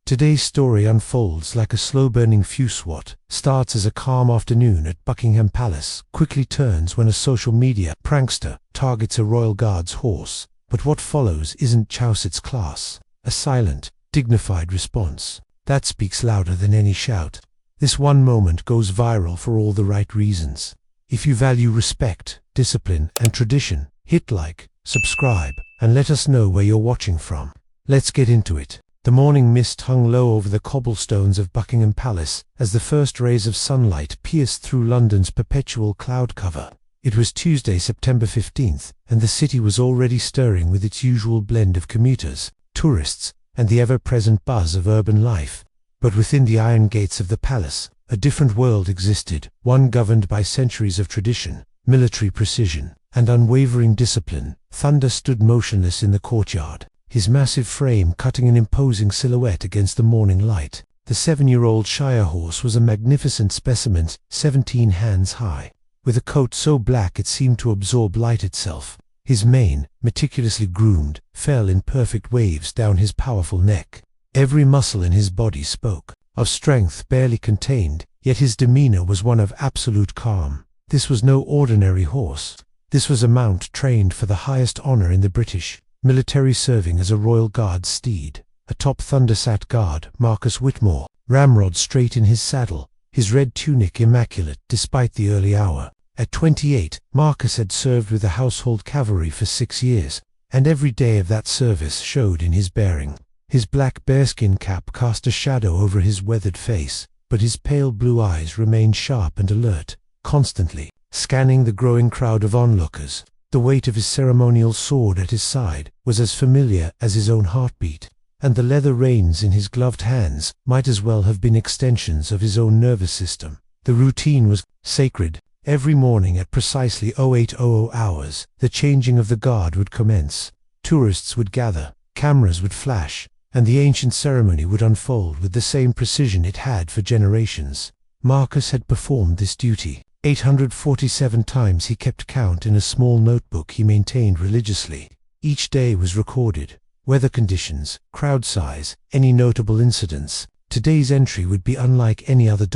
Today's story unfolds like a slow-burning fuse. What starts as a calm afternoon at Buckingham Palace quickly turns when a social media prankster targets a royal guard's horse. But what follows isn't chouse, it's class. A silent, dignified response that speaks louder than any shout. This one moment goes viral for all the right reasons. If you value respect, discipline, and tradition, hit like, subscribe, and let us know where you're watching from. Let's get into it. The morning mist hung low over the cobblestones of Buckingham Palace as the first rays of sunlight pierced through London's perpetual cloud cover. It was Tuesday, September 15th, and the city was already stirring with its usual blend of commuters, tourists, and the ever-present buzz of urban life. But within the iron gates of the palace, a different world existed, one governed by centuries of tradition, military precision, and unwavering discipline. Thunder stood motionless in the courtyard, his massive frame cutting an imposing silhouette against the morning light. The 7-year-old Shire horse was a magnificent specimen, 17 hands high, with a coat so black it seemed to absorb light itself. His mane, meticulously groomed, fell in perfect waves down his powerful neck. Every muscle in his body spoke of strength barely contained, yet his demeanor was one of absolute calm. This was no ordinary horse. This was a mount trained for the highest honor in the British military, serving as a royal guard steed. Atop Thunder sat guard Marcus Whitmore, ramrod straight in his saddle, his red tunic immaculate despite the early hour. At 28, Marcus had served with the household cavalry for 6 years, and every day of that service showed in his bearing. His black bearskin cap cast a shadow over his weathered face, but his pale blue eyes remained sharp and alert, constantly scanning the growing crowd of onlookers. The weight of his ceremonial sword at his side was as familiar as his own heartbeat, and the leather reins in his gloved hands might as well have been extensions of his own nervous system. The routine was sacred. Every morning at precisely 0800 hours, the changing of the guard would commence. Tourists would gather, cameras would flash, and the ancient ceremony would unfold with the same precision it had for generations. Marcus had performed this duty 847 times. He kept count in a small notebook he maintained religiously. Each day was recorded. Weather conditions, crowd size, any notable incidents. Today's entry would be unlike any other.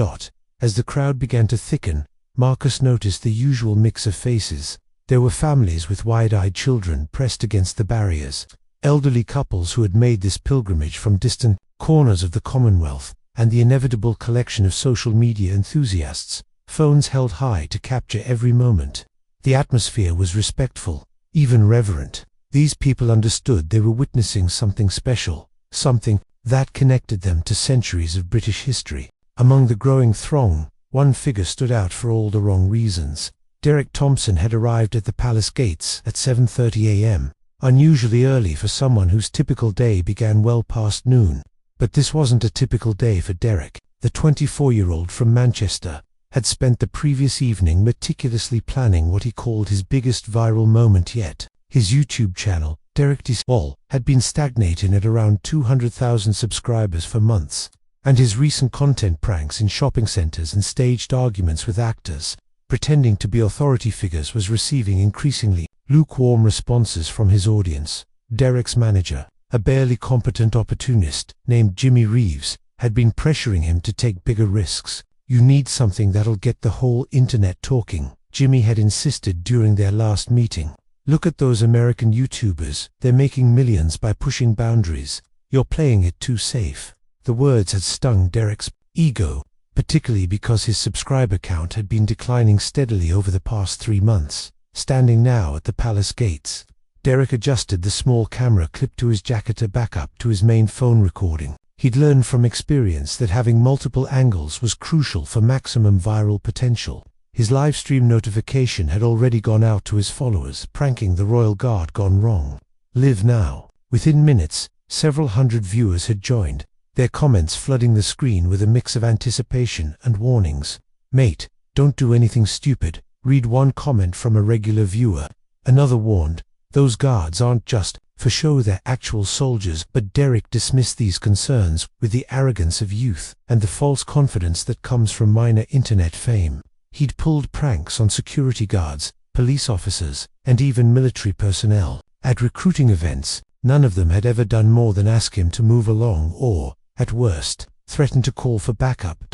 As the crowd began to thicken, Marcus noticed the usual mix of faces. There were families with wide-eyed children pressed against the barriers, elderly couples who had made this pilgrimage from distant corners of the Commonwealth, and the inevitable collection of social media enthusiasts, phones held high to capture every moment. The atmosphere was respectful, even reverent. These people understood they were witnessing something special, something that connected them to centuries of British history. Among the growing throng, one figure stood out for all the wrong reasons. Derek Thompson had arrived at the palace gates at 7:30 a.m., unusually early for someone whose typical day began well past noon. But this wasn't a typical day for Derek. The 24-year-old from Manchester had spent the previous evening meticulously planning what he called his biggest viral moment yet. His YouTube channel, Derek All, had been stagnating at around 200,000 subscribers for months, and his recent content pranks in shopping centers and staged arguments with actors pretending to be authority figures was receiving increasingly lukewarm responses from his audience. Derek's manager, a barely competent opportunist named Jimmy Reeves, had been pressuring him to take bigger risks. "You need something that'll get the whole internet talking," Jimmy had insisted during their last meeting. "Look at those American YouTubers, they're making millions by pushing boundaries. You're playing it too safe." The words had stung Derek's ego, particularly because his subscriber count had been declining steadily over the past 3 months. Standing now at the palace gates, Derek adjusted the small camera clipped to his jacket to back up to his main phone recording. He'd learned from experience that having multiple angles was crucial for maximum viral potential. His livestream notification had already gone out to his followers, pranking the royal guard gone wrong. Live now. Within minutes, several hundred viewers had joined, their comments flooding the screen with a mix of anticipation and warnings. "Mate, don't do anything stupid," read one comment from a regular viewer. Another warned, "Those guards aren't just for show, they're actual soldiers." But Derek dismissed these concerns with the arrogance of youth and the false confidence that comes from minor internet fame. He'd pulled pranks on security guards, police officers, and even military personnel. At recruiting events, none of them had ever done more than ask him to move along or at worst, threatened to call for backup.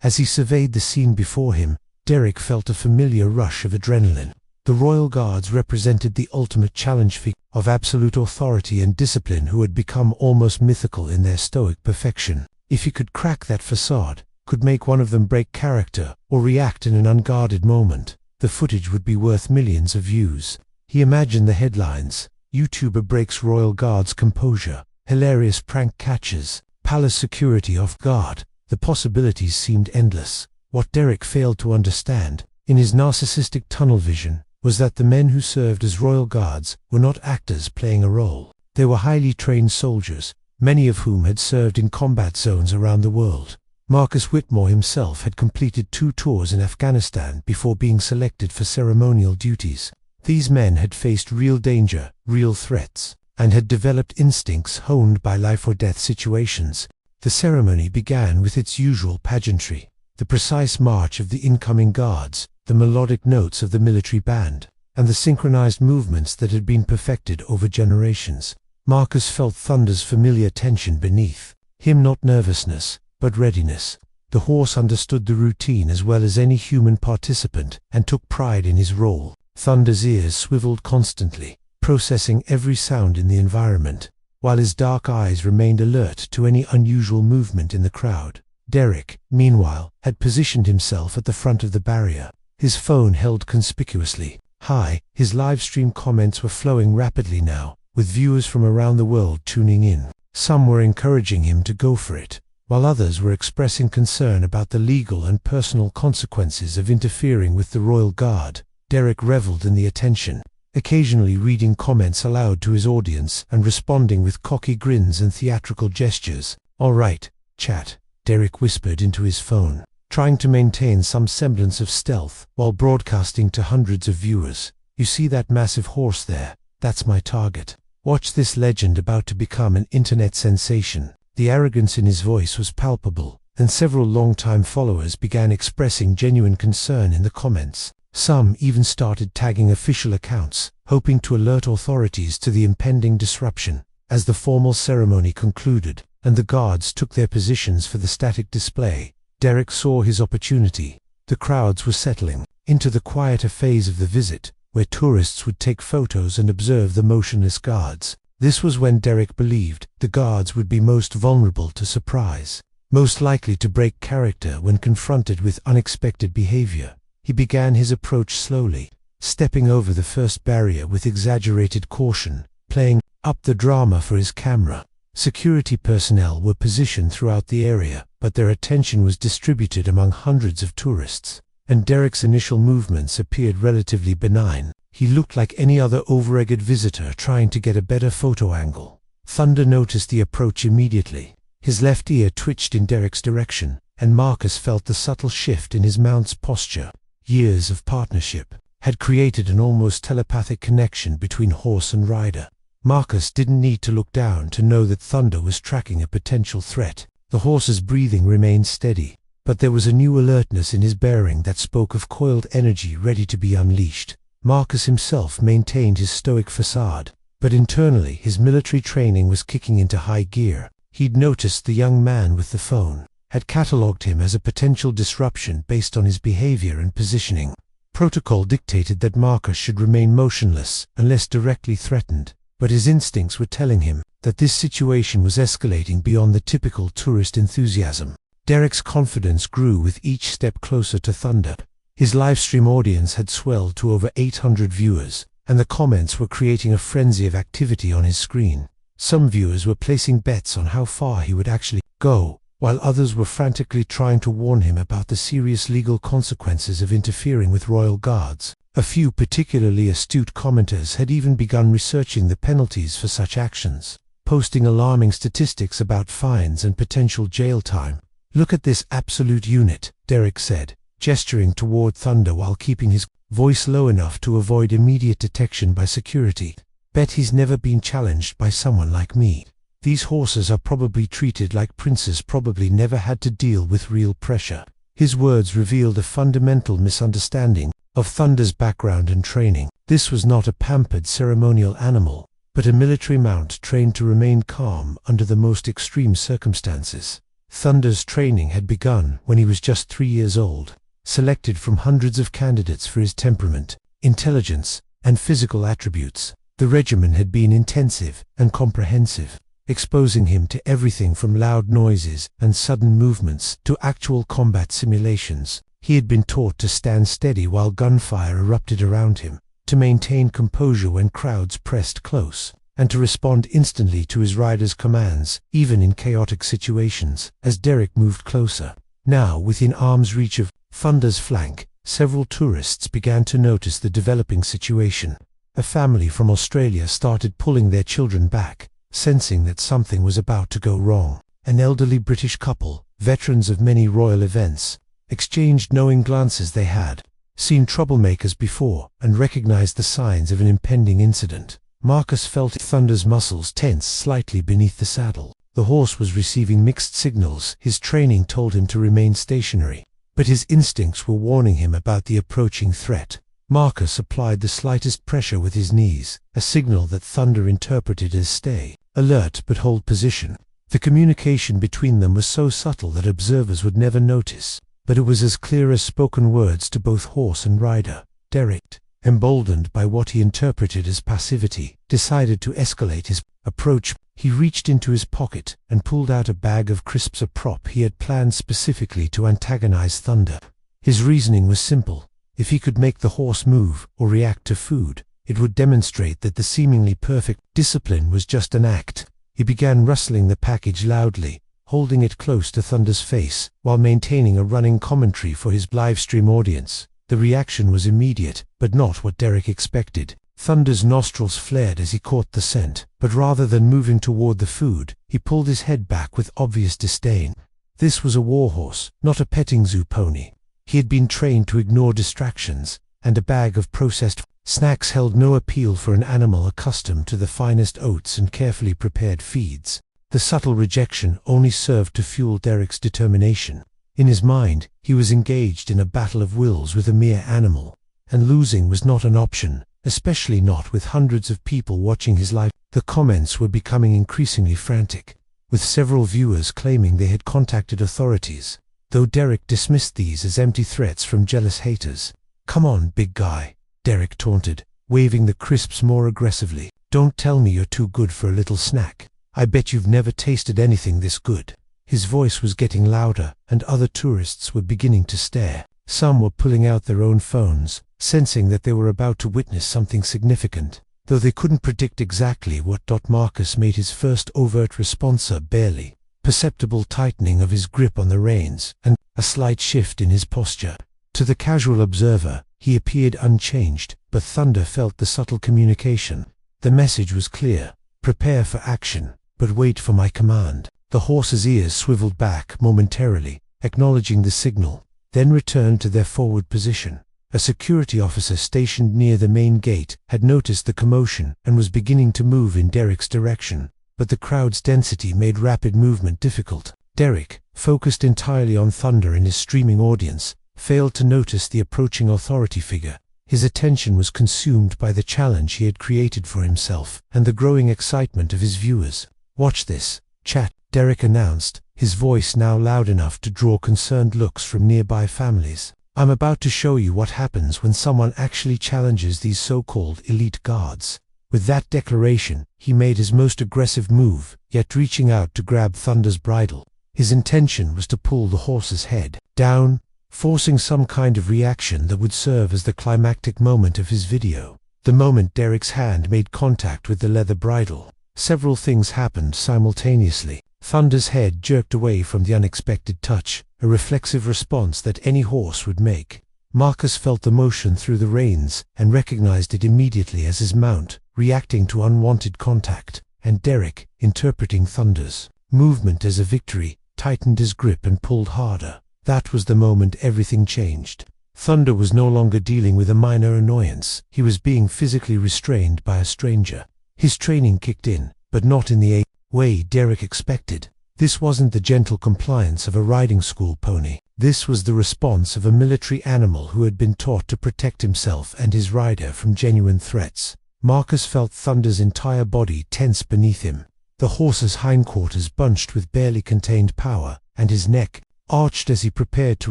As he surveyed the scene before him, Derek felt a familiar rush of adrenaline. The royal guards represented the ultimate challenge figure of absolute authority and discipline who had become almost mythical in their stoic perfection. If he could crack that facade, could make one of them break character or react in an unguarded moment, the footage would be worth millions of views. He imagined the headlines: YouTuber breaks royal guard's composure, hilarious prank catches, palace security off guard. The possibilities seemed endless. What Derek failed to understand, in his narcissistic tunnel vision, was that the men who served as royal guards were not actors playing a role. They were highly trained soldiers, many of whom had served in combat zones around the world. Marcus Whitmore himself had completed 2 tours in Afghanistan before being selected for ceremonial duties. These men had faced real danger, real threats, and had developed instincts honed by life-or-death situations. The ceremony began with its usual pageantry: the precise march of the incoming guards, the melodic notes of the military band, and the synchronized movements that had been perfected over generations. Marcus felt Thunder's familiar tension beneath him, not nervousness, but readiness. The horse understood the routine as well as any human participant and took pride in his role. Thunder's ears swiveled constantly, processing every sound in the environment, while his dark eyes remained alert to any unusual movement in the crowd. Derek, meanwhile, had positioned himself at the front of the barrier, his phone held conspicuously high. His live stream comments were flowing rapidly now, with viewers from around the world tuning in. Some were encouraging him to go for it, while others were expressing concern about the legal and personal consequences of interfering with the royal guard. Derek reveled in the attention, occasionally reading comments aloud to his audience and responding with cocky grins and theatrical gestures. "All right, chat," Derek whispered into his phone, trying to maintain some semblance of stealth while broadcasting to hundreds of viewers. "You see that massive horse there? That's my target. Watch this legend about to become an internet sensation." The arrogance in his voice was palpable, and several longtime followers began expressing genuine concern in the comments. Some even started tagging official accounts, hoping to alert authorities to the impending disruption. As the formal ceremony concluded, and the guards took their positions for the static display, Derek saw his opportunity. The crowds were settling into the quieter phase of the visit, where tourists would take photos and observe the motionless guards. This was when Derek believed the guards would be most vulnerable to surprise, most likely to break character when confronted with unexpected behavior. He began his approach slowly, stepping over the first barrier with exaggerated caution, playing up the drama for his camera. Security personnel were positioned throughout the area, but their attention was distributed among hundreds of tourists, and Derek's initial movements appeared relatively benign. He looked like any other overeager visitor trying to get a better photo angle. Thunder noticed the approach immediately. His left ear twitched in Derek's direction, and Marcus felt the subtle shift in his mount's posture. Years of partnership had created an almost telepathic connection between horse and rider. Marcus didn't need to look down to know that Thunder was tracking a potential threat. The horse's breathing remained steady, but there was a new alertness in his bearing that spoke of coiled energy ready to be unleashed. Marcus himself maintained his stoic facade, but internally his military training was kicking into high gear. He'd noticed the young man with the phone, had catalogued him as a potential disruption based on his behavior and positioning. Protocol dictated that Marcus should remain motionless unless directly threatened, but his instincts were telling him that this situation was escalating beyond the typical tourist enthusiasm. Derek's confidence grew with each step closer to Thunder. His livestream audience had swelled to over 800 viewers, and the comments were creating a frenzy of activity on his screen. Some viewers were placing bets on how far he would actually go, while others were frantically trying to warn him about the serious legal consequences of interfering with royal guards. A few particularly astute commenters had even begun researching the penalties for such actions, posting alarming statistics about fines and potential jail time. "Look at this absolute unit," Derek said, gesturing toward Thunder while keeping his voice low enough to avoid immediate detection by security. "Bet he's never been challenged by someone like me. These horses are probably treated like princes, probably never had to deal with real pressure." His words revealed a fundamental misunderstanding of Thunder's background and training. This was not a pampered ceremonial animal. but a military mount trained to remain calm under the most extreme circumstances. Thunder's training had begun when he was just 3 years old. Selected from hundreds of candidates for his temperament, intelligence, and physical attributes, the regimen had been intensive and comprehensive, exposing him to everything from loud noises and sudden movements to actual combat simulations. He had been taught to stand steady while gunfire erupted around him, to maintain composure when crowds pressed close, and to respond instantly to his rider's commands, even in chaotic situations. As Derek moved closer, now within arm's reach of Thunder's flank, several tourists began to notice the developing situation. A family from Australia started pulling their children back, sensing that something was about to go wrong. An elderly British couple, veterans of many royal events, exchanged knowing glances. They had seen troublemakers before and recognized the signs of an impending incident. Marcus felt Thunder's muscles tense slightly beneath the saddle. The horse was receiving mixed signals. His training told him to remain stationary, but his instincts were warning him about the approaching threat. Marcus applied the slightest pressure with his knees, a signal that Thunder interpreted as stay alert but hold position. The communication between them was so subtle that observers would never notice, but it was as clear as spoken words to both horse and rider. Derek, emboldened by what he interpreted as passivity, decided to escalate his approach. He reached into his pocket and pulled out a bag of crisps, a prop he had planned specifically to antagonize Thunder. His reasoning was simple. If he could make the horse move or react to food, it would demonstrate that the seemingly perfect discipline was just an act. He began rustling the package loudly, holding it close to Thunder's face, while maintaining a running commentary for his livestream audience. The reaction was immediate, but not what Derek expected. Thunder's nostrils flared as he caught the scent, but rather than moving toward the food, he pulled his head back with obvious disdain. This was a warhorse, not a petting zoo pony. He had been trained to ignore distractions, and a bag of processed snacks held no appeal for an animal accustomed to the finest oats and carefully prepared feeds. The subtle rejection only served to fuel Derek's determination. In his mind, he was engaged in a battle of wills with a mere animal, and losing was not an option, especially not with hundreds of people watching his live. The comments were becoming increasingly frantic, with several viewers claiming they had contacted authorities, though Derek dismissed these as empty threats from jealous haters. "Come on, big guy," Derek taunted, waving the crisps more aggressively. "Don't tell me you're too good for a little snack. I bet you've never tasted anything this good." His voice was getting louder, and other tourists were beginning to stare. Some were pulling out their own phones, sensing that they were about to witness something significant, though they couldn't predict exactly what. Marcus made his first overt response, a barely perceptible tightening of his grip on the reins, and a slight shift in his posture. To the casual observer, he appeared unchanged, but Thunder felt the subtle communication. The message was clear: prepare for action, but wait for my command. The horse's ears swiveled back momentarily, acknowledging the signal, then returned to their forward position. A security officer stationed near the main gate had noticed the commotion and was beginning to move in Derek's direction, but the crowd's density made rapid movement difficult. Derek, focused entirely on Thunder and his streaming audience, failed to notice the approaching authority figure. His attention was consumed by the challenge he had created for himself and the growing excitement of his viewers. "Watch this, chat," Derek announced, his voice now loud enough to draw concerned looks from nearby families. "I'm about to show you what happens when someone actually challenges these so-called elite guards." With that declaration, he made his most aggressive move, yet reaching out to grab Thunder's bridle. His intention was to pull the horse's head down, forcing some kind of reaction that would serve as the climactic moment of his video. The moment Derek's hand made contact with the leather bridle, several things happened simultaneously. Thunder's head jerked away from the unexpected touch, a reflexive response that any horse would make. Marcus felt the motion through the reins and recognized it immediately as his mount, reacting to unwanted contact, and Derek, interpreting Thunder's movement as a victory, tightened his grip and pulled harder. That was the moment everything changed. Thunder was no longer dealing with a minor annoyance. He was being physically restrained by a stranger. His training kicked in, but not in the way Derek expected. This wasn't the gentle compliance of a riding school pony. This was the response of a military animal who had been taught to protect himself and his rider from genuine threats. Marcus felt Thunder's entire body tense beneath him. The horse's hindquarters bunched with barely contained power, and his neck arched as he prepared to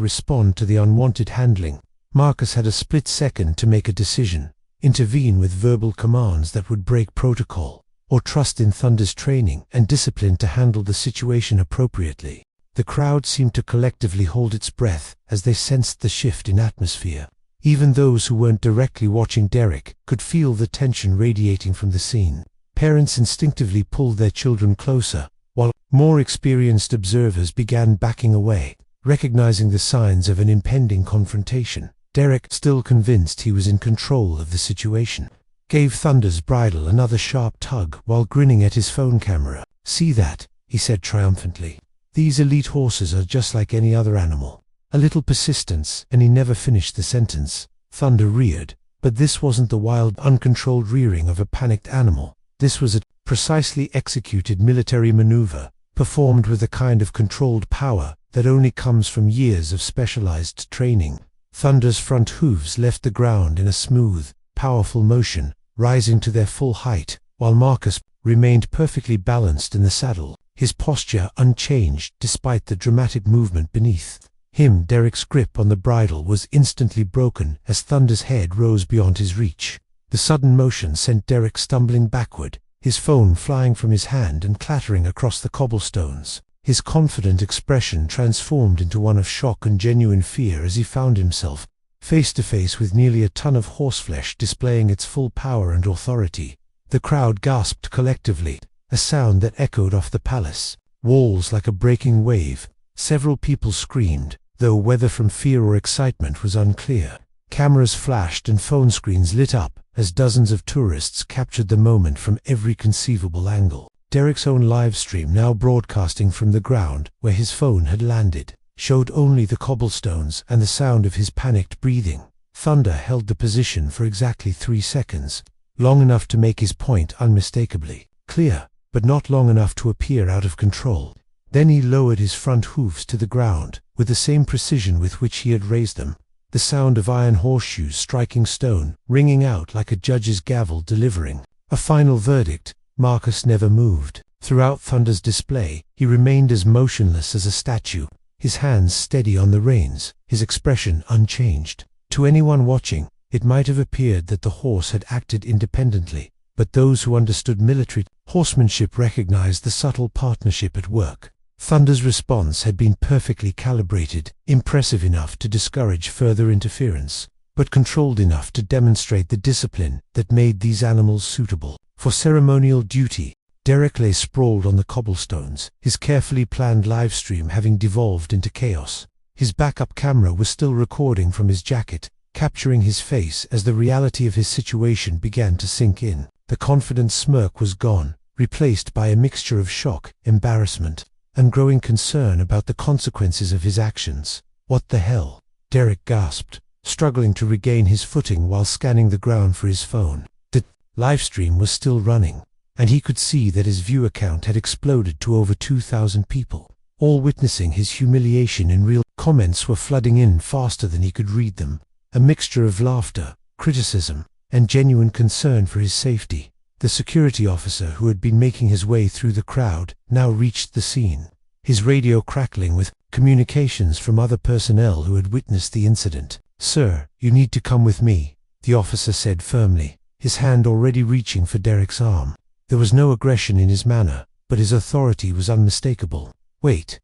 respond to the unwanted handling. Marcus had a split second to make a decision: intervene with verbal commands that would break protocol, or trust in Thunder's training and discipline to handle the situation appropriately. The crowd seemed to collectively hold its breath as they sensed the shift in atmosphere. Even those who weren't directly watching Derek could feel the tension radiating from the scene. Parents instinctively pulled their children closer, while more experienced observers began backing away, recognizing the signs of an impending confrontation. Derek, still convinced he was in control of the situation, gave Thunder's bridle another sharp tug while grinning at his phone camera. "See that?" he said triumphantly. "These elite horses are just like any other animal. A little persistence," and he never finished the sentence. Thunder reared, but this wasn't the wild, uncontrolled rearing of a panicked animal. This was a precisely executed military maneuver, performed with a kind of controlled power that only comes from years of specialized training. Thunder's front hooves left the ground in a smooth, powerful motion, rising to their full height, while Marcus remained perfectly balanced in the saddle, his posture unchanged despite the dramatic movement beneath him. Derek's grip on the bridle was instantly broken as Thunder's head rose beyond his reach. The sudden motion sent Derek stumbling backward, his phone flying from his hand and clattering across the cobblestones. His confident expression transformed into one of shock and genuine fear as he found himself face to face with nearly a ton of horseflesh displaying its full power and authority. The crowd gasped collectively, a sound that echoed off the palace walls like a breaking wave. Several people screamed, though whether from fear or excitement was unclear. Cameras flashed and phone screens lit up as dozens of tourists captured the moment from every conceivable angle. Derek's own live stream, now broadcasting from the ground where his phone had landed, showed only the cobblestones and the sound of his panicked breathing. Thunder held the position for exactly 3 seconds, long enough to make his point unmistakably clear, but not long enough to appear out of control. Then he lowered his front hooves to the ground, with the same precision with which he had raised them, the sound of iron horseshoes striking stone ringing out like a judge's gavel delivering a final verdict. Marcus never moved. Throughout Thunder's display, he remained as motionless as a statue, his hands steady on the reins, his expression unchanged. To anyone watching, it might have appeared that the horse had acted independently, but those who understood military horsemanship recognized the subtle partnership at work. Thunder's response had been perfectly calibrated, impressive enough to discourage further interference, but controlled enough to demonstrate the discipline that made these animals suitable for ceremonial duty. Derek lay sprawled on the cobblestones, his carefully planned livestream having devolved into chaos. His backup camera was still recording from his jacket, capturing his face as the reality of his situation began to sink in. The confident smirk was gone, replaced by a mixture of shock, embarrassment, and growing concern about the consequences of his actions. "What the hell?" Derek gasped, struggling to regain his footing while scanning the ground for his phone. The livestream was still running, and he could see that his view count had exploded to over 2,000 people, all witnessing his humiliation in real. Comments were flooding in faster than he could read them, a mixture of laughter, criticism, and genuine concern for his safety. The security officer who had been making his way through the crowd now reached the scene, his radio crackling with communications from other personnel who had witnessed the incident. "Sir, you need to come with me," the officer said firmly, his hand already reaching for Derek's arm. There was no aggression in his manner, but his authority was unmistakable. Wait,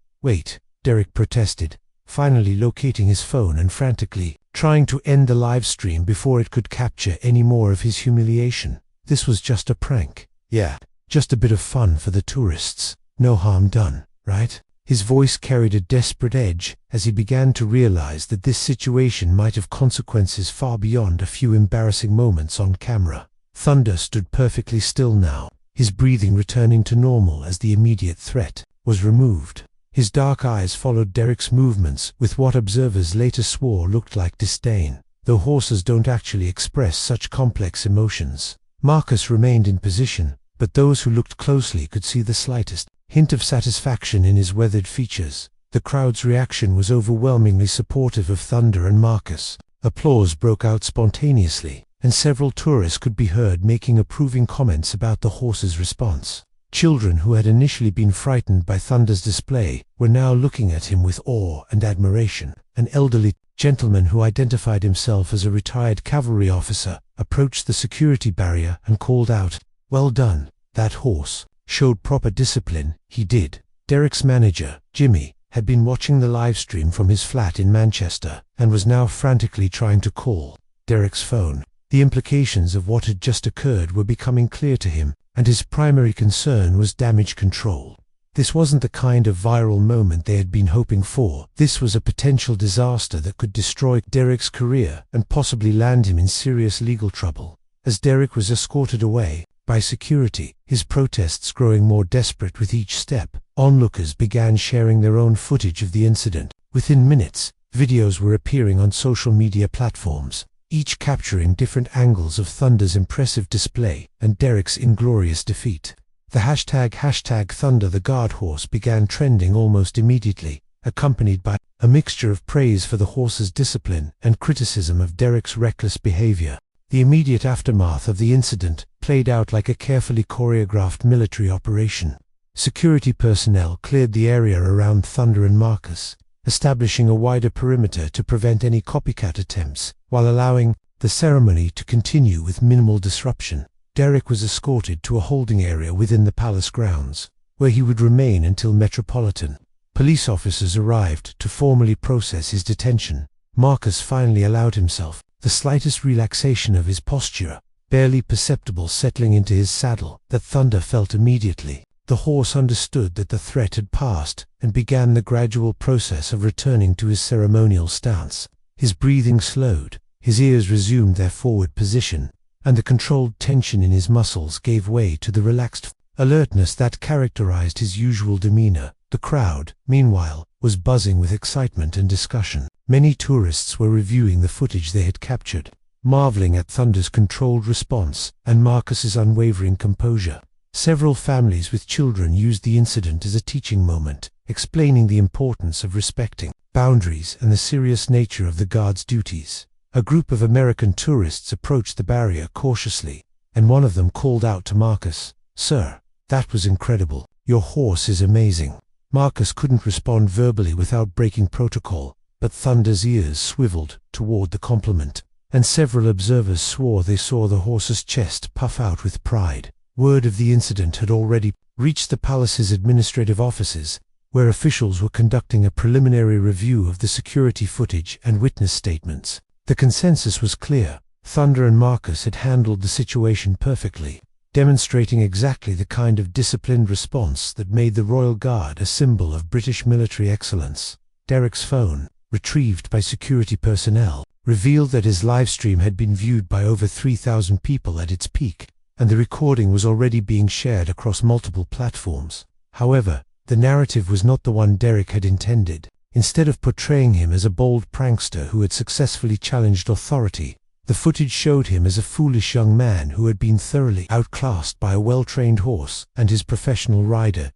Derek protested, finally locating his phone and frantically trying to end the live stream before it could capture any more of his humiliation. This was just a prank. Yeah, just a bit of fun for the tourists. No harm done, right? His voice carried a desperate edge as he began to realize that this situation might have consequences far beyond a few embarrassing moments on camera. Thunder stood perfectly still now, his breathing returning to normal as the immediate threat was removed. His dark eyes followed Derek's movements with what observers later swore looked like disdain, though horses don't actually express such complex emotions. Marcus remained in position, but those who looked closely could see the slightest hint of satisfaction in his weathered features. The crowd's reaction was overwhelmingly supportive of Thunder and Marcus. Applause broke out spontaneously, and several tourists could be heard making approving comments about the horse's response. Children who had initially been frightened by Thunder's display were now looking at him with awe and admiration. An elderly gentleman who identified himself as a retired cavalry officer approached the security barrier and called out, "Well done, that horse showed proper discipline, he did." Derek's manager, Jimmy, had been watching the live stream from his flat in Manchester and was now frantically trying to call Derek's phone. The implications of what had just occurred were becoming clear to him, and his primary concern was damage control. This wasn't the kind of viral moment they had been hoping for. This was a potential disaster that could destroy Derek's career and possibly land him in serious legal trouble. As Derek was escorted away by security, his protests growing more desperate with each step, onlookers began sharing their own footage of the incident. Within minutes, videos were appearing on social media platforms, each capturing different angles of Thunder's impressive display and Derek's inglorious defeat. The hashtag Thunder the Guard Horse began trending almost immediately, accompanied by a mixture of praise for the horse's discipline and criticism of Derek's reckless behavior. The immediate aftermath of the incident played out like a carefully choreographed military operation. Security personnel cleared the area around Thunder and Marcus, establishing a wider perimeter to prevent any copycat attempts, while allowing the ceremony to continue with minimal disruption. Derek was escorted to a holding area within the palace grounds, where he would remain until Metropolitan police officers arrived to formally process his detention. Marcus finally allowed himself the slightest relaxation of his posture, barely perceptible settling into his saddle, that Thunder felt immediately. The horse understood that the threat had passed and began the gradual process of returning to his ceremonial stance. His breathing slowed, his ears resumed their forward position, and the controlled tension in his muscles gave way to the relaxed alertness that characterized his usual demeanor. The crowd, meanwhile, was buzzing with excitement and discussion. Many tourists were reviewing the footage they had captured, marveling at Thunder's controlled response and Marcus's unwavering composure. Several families with children used the incident as a teaching moment, explaining the importance of respecting boundaries and the serious nature of the guard's duties. A group of American tourists approached the barrier cautiously, and one of them called out to Marcus, "Sir, that was incredible. Your horse is amazing." Marcus couldn't respond verbally without breaking protocol, but Thunder's ears swiveled toward the compliment, and several observers swore they saw the horse's chest puff out with pride. Word of the incident had already reached the palace's administrative offices, where officials were conducting a preliminary review of the security footage and witness statements. The consensus was clear. Thunder and Marcus had handled the situation perfectly, demonstrating exactly the kind of disciplined response that made the Royal Guard a symbol of British military excellence. Derek's phone, retrieved by security personnel, revealed that his livestream had been viewed by over 3,000 people at its peak, and the recording was already being shared across multiple platforms. However, the narrative was not the one Derek had intended. Instead of portraying him as a bold prankster who had successfully challenged authority, the footage showed him as a foolish young man who had been thoroughly outclassed by a well-trained horse and his professional rider,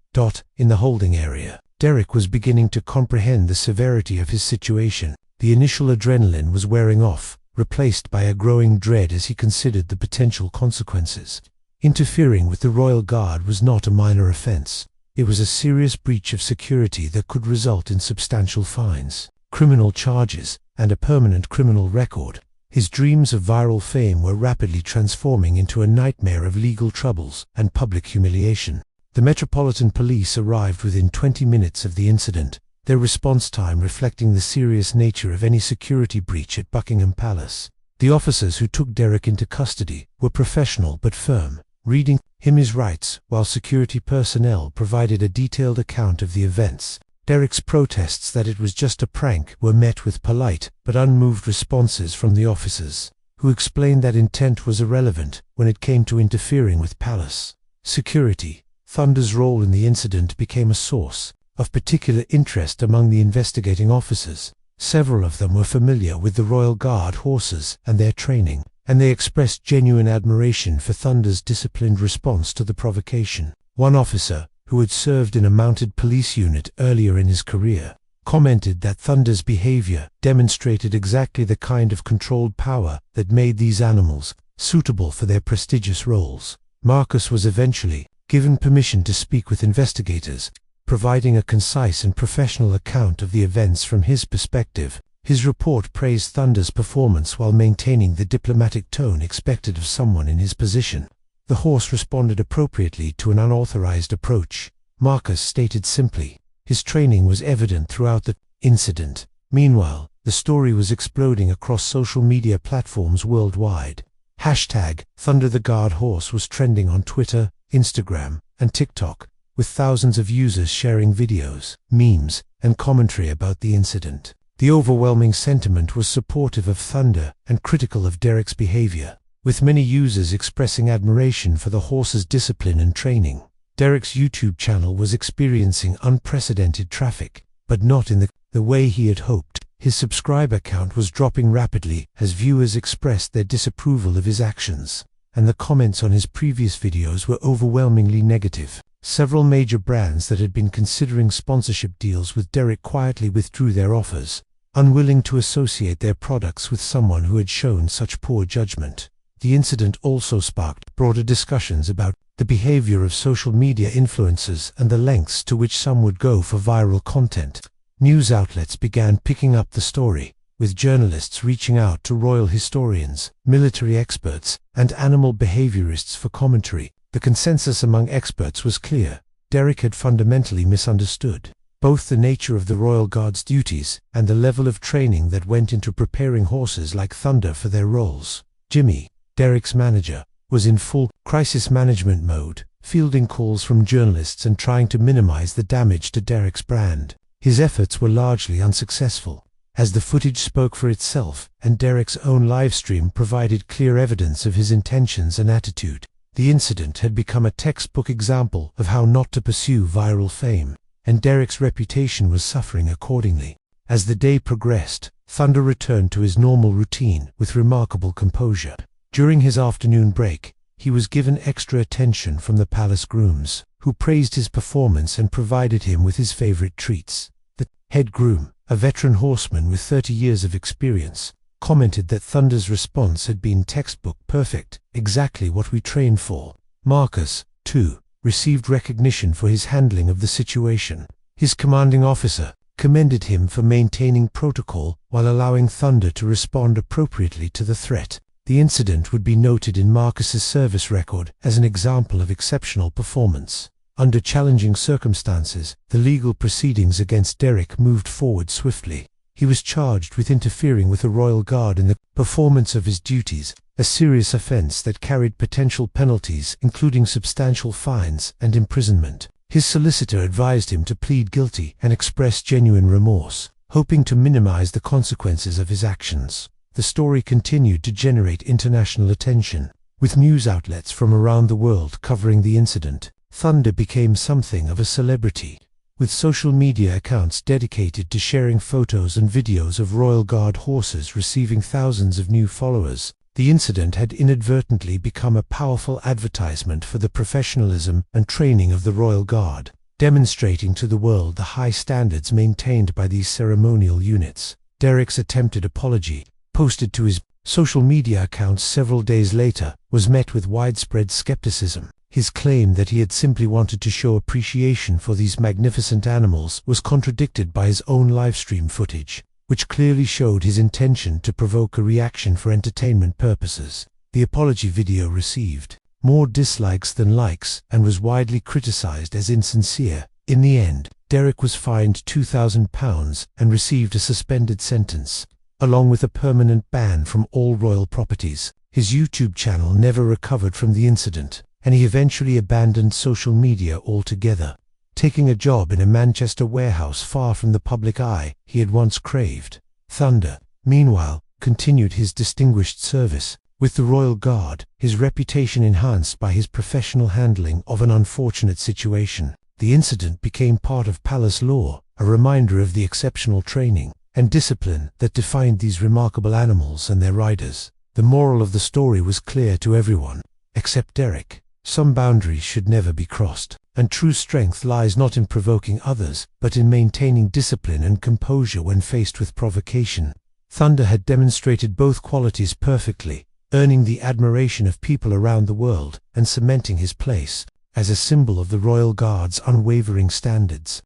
in the holding area. Derek was beginning to comprehend the severity of his situation. The initial adrenaline was wearing off, replaced by a growing dread as he considered the potential consequences. Interfering with the Royal Guard was not a minor offense. It was a serious breach of security that could result in substantial fines, criminal charges, and a permanent criminal record. His dreams of viral fame were rapidly transforming into a nightmare of legal troubles and public humiliation. The Metropolitan Police arrived within 20 minutes of the incident, their response time reflecting the serious nature of any security breach at Buckingham Palace. The officers who took Derek into custody were professional but firm, reading him his rights, while security personnel provided a detailed account of the events. Derek's protests that it was just a prank were met with polite but unmoved responses from the officers, who explained that intent was irrelevant when it came to interfering with palace security. Thunder's role in the incident became a source of particular interest among the investigating officers. Several of them were familiar with the Royal Guard horses and their training, and they expressed genuine admiration for Thunder's disciplined response to the provocation. One officer, who had served in a mounted police unit earlier in his career, commented that Thunder's behavior demonstrated exactly the kind of controlled power that made these animals suitable for their prestigious roles. Marcus was eventually given permission to speak with investigators, providing a concise and professional account of the events from his perspective. His report praised Thunder's performance while maintaining the diplomatic tone expected of someone in his position. The horse responded appropriately to an unauthorized approach, Marcus stated simply. His training was evident throughout the incident. Meanwhile, the story was exploding across social media platforms worldwide. #Thunder the Guard Horse was trending on Twitter, Instagram, and TikTok, with thousands of users sharing videos, memes, and commentary about the incident. The overwhelming sentiment was supportive of Thunder and critical of Derek's behavior, with many users expressing admiration for the horse's discipline and training. Derek's YouTube channel was experiencing unprecedented traffic, but not in the way he had hoped. His subscriber count was dropping rapidly as viewers expressed their disapproval of his actions, and the comments on his previous videos were overwhelmingly negative. Several major brands that had been considering sponsorship deals with Derek quietly withdrew their offers, unwilling to associate their products with someone who had shown such poor judgment. The incident also sparked broader discussions about the behavior of social media influencers and the lengths to which some would go for viral content. News outlets began picking up the story, with journalists reaching out to royal historians, military experts, and animal behaviorists for commentary. The consensus among experts was clear: Derek had fundamentally misunderstood both the nature of the royal guard's duties and the level of training that went into preparing horses like Thunder for their roles. Jimmy, Derek's manager, was in full crisis management mode, fielding calls from journalists and trying to minimize the damage to Derek's brand. His efforts were largely unsuccessful, as the footage spoke for itself, and Derek's own livestream provided clear evidence of his intentions and attitude. The incident had become a textbook example of how not to pursue viral fame, and Derek's reputation was suffering accordingly. As the day progressed, Thunder returned to his normal routine with remarkable composure. During his afternoon break, he was given extra attention from the palace grooms, who praised his performance and provided him with his favorite treats. The head groom, a veteran horseman with 30 years of experience, commented that Thunder's response had been textbook perfect, exactly what we trained for. Marcus, too, received recognition for his handling of the situation. His commanding officer commended him for maintaining protocol while allowing Thunder to respond appropriately to the threat. The incident would be noted in Marcus's service record as an example of exceptional performance. Under challenging circumstances, the legal proceedings against Derek moved forward swiftly. He was charged with interfering with the royal guard in the performance of his duties, a serious offense that carried potential penalties including substantial fines and imprisonment. His solicitor advised him to plead guilty and express genuine remorse, hoping to minimize the consequences of his actions. The story continued to generate international attention, with news outlets from around the world covering the incident. Thunder became something of a celebrity, with social media accounts dedicated to sharing photos and videos of Royal Guard horses receiving thousands of new followers. The incident had inadvertently become a powerful advertisement for the professionalism and training of the Royal Guard, demonstrating to the world the high standards maintained by these ceremonial units. Derek's attempted apology, posted to his social media accounts several days later, was met with widespread skepticism. His claim that he had simply wanted to show appreciation for these magnificent animals was contradicted by his own livestream footage, which clearly showed his intention to provoke a reaction for entertainment purposes. The apology video received more dislikes than likes and was widely criticized as insincere. In the end, Derek was fined £2,000 and received a suspended sentence, along with a permanent ban from all royal properties. His YouTube channel never recovered from the incident, and he eventually abandoned social media altogether, taking a job in a Manchester warehouse far from the public eye he had once craved. Thunder, meanwhile, continued his distinguished service with the Royal Guard, his reputation enhanced by his professional handling of an unfortunate situation. The incident became part of palace lore, a reminder of the exceptional training and discipline that defined these remarkable animals and their riders. The moral of the story was clear to everyone, except Derek. Some boundaries should never be crossed, and true strength lies not in provoking others, but in maintaining discipline and composure when faced with provocation. Thunder had demonstrated both qualities perfectly, earning the admiration of people around the world and cementing his place as a symbol of the royal guard's unwavering standards.